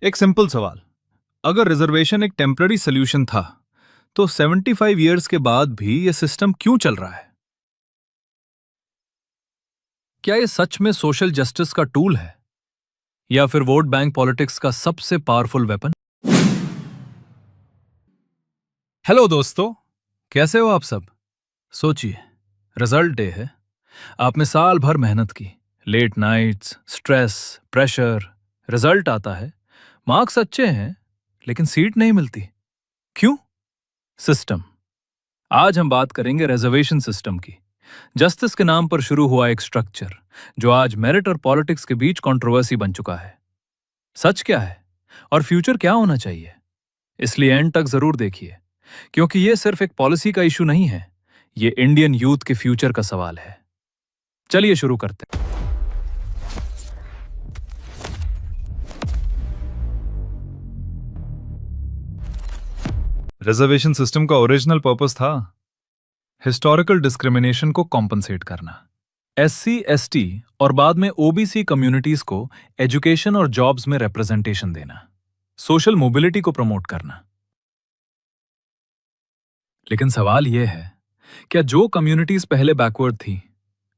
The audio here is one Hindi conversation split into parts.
एक सिंपल सवाल। अगर रिजर्वेशन एक टेम्पररी सोल्यूशन था तो 75 ईयर्स के बाद भी यह सिस्टम क्यों चल रहा है? क्या यह सच में सोशल जस्टिस का टूल है या फिर वोट बैंक पॉलिटिक्स का सबसे पावरफुल वेपन? हेलो दोस्तों, कैसे हो आप सब? सोचिए, रिजल्ट डे है। आपने साल भर मेहनत की, late nights, stress, pressure. Result आता है, मार्क्स अच्छे हैं लेकिन सीट नहीं मिलती। क्यों? सिस्टम। आज हम बात करेंगे रिजर्वेशन सिस्टम की। जस्टिस के नाम पर शुरू हुआ एक स्ट्रक्चर जो आज मेरिट और पॉलिटिक्स के बीच कंट्रोवर्सी बन चुका है। सच क्या है और फ्यूचर क्या होना चाहिए? इसलिए एंड तक जरूर देखिए, क्योंकि यह सिर्फ एक पॉलिसी का इशू नहीं है, ये इंडियन यूथ के फ्यूचर का सवाल है। चलिए शुरू करते हैं। रिजर्वेशन सिस्टम का ओरिजिनल पर्पस था हिस्टोरिकल डिस्क्रिमिनेशन को कॉम्पनसेट करना। एससी, एसटी और बाद में ओबीसी कम्युनिटीज को एजुकेशन और जॉब्स में रिप्रेजेंटेशन देना, सोशल मोबिलिटी को प्रमोट करना। लेकिन सवाल यह है, क्या जो कम्युनिटीज पहले बैकवर्ड थी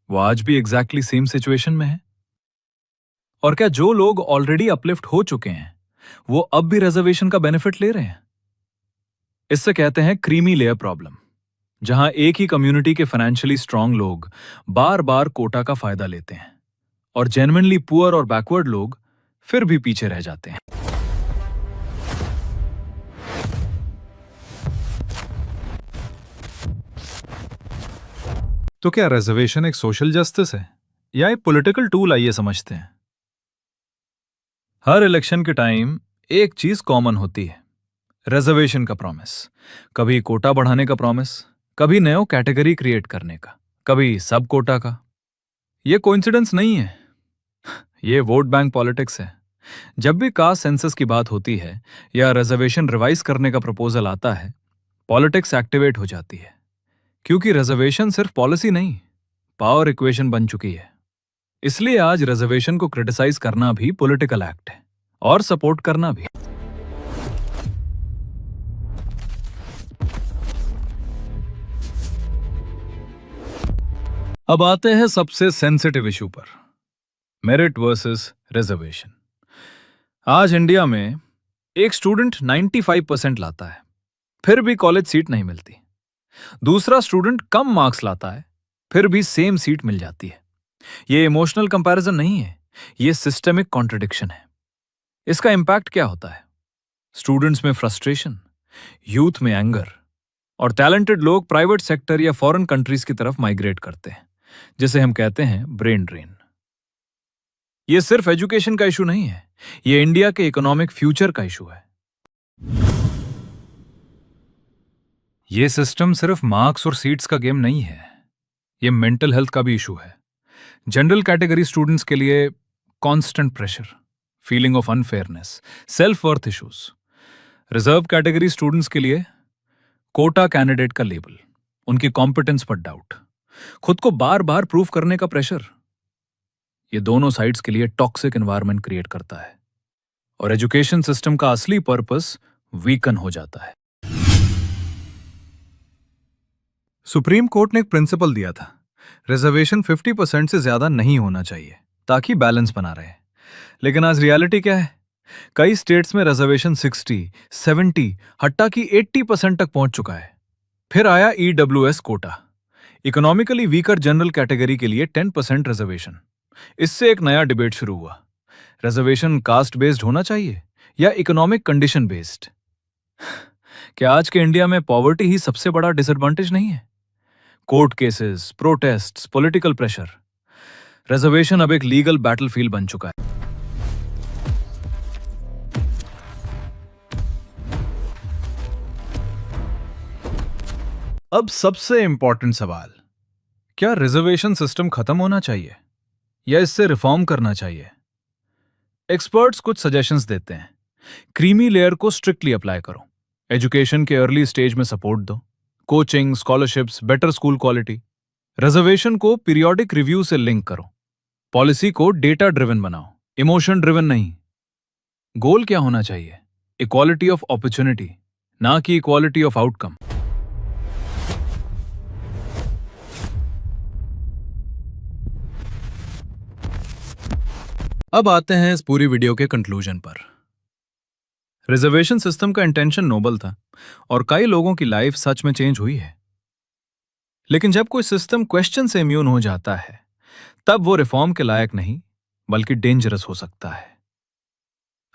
वो आज भी एग्जैक्टली सेम सिचुएशन में है? और क्या जो लोग ऑलरेडी अपलिफ्ट हो चुके हैं वो अब भी रिजर्वेशन का बेनिफिट ले रहे हैं? इससे कहते हैं क्रीमी लेयर प्रॉब्लम, जहां एक ही कम्युनिटी के फाइनेंशियली स्ट्रांग लोग बार बार कोटा का फायदा लेते हैं और जेन्युइनली पुअर और बैकवर्ड लोग फिर भी पीछे रह जाते हैं। तो क्या रिजर्वेशन एक सोशल जस्टिस है या एक पॉलिटिकल टूल? आइए समझते हैं। हर इलेक्शन के टाइम एक चीज कॉमन होती है, रिजर्वेशन का प्रॉमिस। कभी कोटा बढ़ाने का प्रॉमिस, कभी नयो कैटेगरी क्रिएट करने का, कभी सब कोटा का। यह कोइंसिडेंस नहीं है, ये वोट बैंक पॉलिटिक्स है। जब भी कास्ट सेंसस की बात होती है या रिजर्वेशन रिवाइज करने का प्रपोजल आता है, पॉलिटिक्स एक्टिवेट हो जाती है, क्योंकि रिजर्वेशन सिर्फ पॉलिसी नहीं, पावर इक्वेशन बन चुकी है। इसलिए आज रिजर्वेशन को क्रिटिसाइज करना भी पॉलिटिकल एक्ट है और सपोर्ट करना भी। अब आते हैं सबसे सेंसिटिव इशू पर, मेरिट वर्सेस रिजर्वेशन। आज इंडिया में एक स्टूडेंट 95% लाता है, फिर भी कॉलेज सीट नहीं मिलती। दूसरा स्टूडेंट कम मार्क्स लाता है, फिर भी सेम सीट मिल जाती है। ये इमोशनल कंपैरिजन नहीं है, ये सिस्टेमिक कॉन्ट्रडिक्शन है। इसका इंपैक्ट क्या होता है? स्टूडेंट्स में फ्रस्ट्रेशन, यूथ में एंगर, और टैलेंटेड लोग प्राइवेट सेक्टर या फॉरेन कंट्रीज की तरफ माइग्रेट करते हैं, जिसे हम कहते हैं ब्रेन ड्रेन। ये सिर्फ एजुकेशन का इशू नहीं है, ये इंडिया के इकोनॉमिक फ्यूचर का इशू है। ये सिस्टम सिर्फ मार्क्स और सीट्स का गेम नहीं है, ये मेंटल हेल्थ का भी इशू है। जनरल कैटेगरी स्टूडेंट्स के लिए constant pressure, feeling of unfairness, self worth issues. Reserve category students के लिए कोटा कैंडिडेट का लेबल, उनकी कॉम्पिटेंस पर डाउट, खुद को बार बार प्रूव करने का प्रेशर। ये दोनों साइड्स के लिए टॉक्सिक एनवायरनमेंट क्रिएट करता है और एजुकेशन सिस्टम का असली पर्पस वीकन हो जाता है। सुप्रीम कोर्ट ने एक प्रिंसिपल दिया था, रिजर्वेशन 50% से ज्यादा नहीं होना चाहिए ताकि बैलेंस बना रहे। लेकिन आज रियलिटी क्या है? कई स्टेट्स में रिजर्वेशन 60, 70, हट्टा की 80% तक पहुंच चुका है। फिर आया EWS quota, economically weaker general category के लिए 10% रिजर्वेशन। इससे एक नया डिबेट शुरू हुआ, रिजर्वेशन कास्ट बेस्ड होना चाहिए या इकोनॉमिक कंडीशन बेस्ड। क्या आज के इंडिया में पॉवर्टी ही सबसे बड़ा डिसएडवांटेज नहीं है? Court cases, protests, political pressure, reservation अब एक लीगल बैटलफील्ड बन चुका है। अब सबसे इंपॉर्टेंट सवाल, क्या रिजर्वेशन सिस्टम खत्म होना चाहिए या इससे रिफॉर्म करना चाहिए? एक्सपर्ट्स कुछ सजेशंस देते हैं। क्रीमी लेयर को स्ट्रिक्टली अप्लाई करो, एजुकेशन के अर्ली स्टेज में सपोर्ट दो, coaching, scholarships, better school quality. Reservation को पीरियोडिक रिव्यू से लिंक करो, पॉलिसी को डेटा ड्रिवन बनाओ, इमोशन ड्रिवन नहीं। गोल क्या होना चाहिए? इक्वालिटी ऑफ अपॉर्चुनिटी, ना कि इक्वालिटी ऑफ आउटकम। अब आते हैं इस पूरी वीडियो के कंक्लूजन पर। रिजर्वेशन सिस्टम का इंटेंशन नोबल था और कई लोगों की लाइफ सच में चेंज हुई है। लेकिन जब कोई सिस्टम क्वेश्चन से इम्यून हो जाता है, तब वो रिफॉर्म के लायक नहीं बल्कि डेंजरस हो सकता है।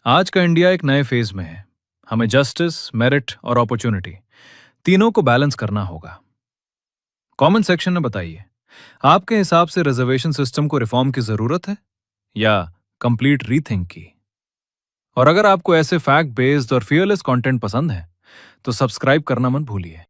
आज का इंडिया एक नए फेज में है। हमें जस्टिस, मेरिट और अपॉर्चुनिटी तीनों को बैलेंस करना होगा। कमेंट सेक्शन में बताइए, आपके हिसाब से रिजर्वेशन सिस्टम को रिफॉर्म की जरूरत है या कंप्लीट रीथिंक की? और अगर आपको ऐसे फैक्ट बेस्ड और फियरलेस कंटेंट पसंद है, तो सब्सक्राइब करना मत भूलिए।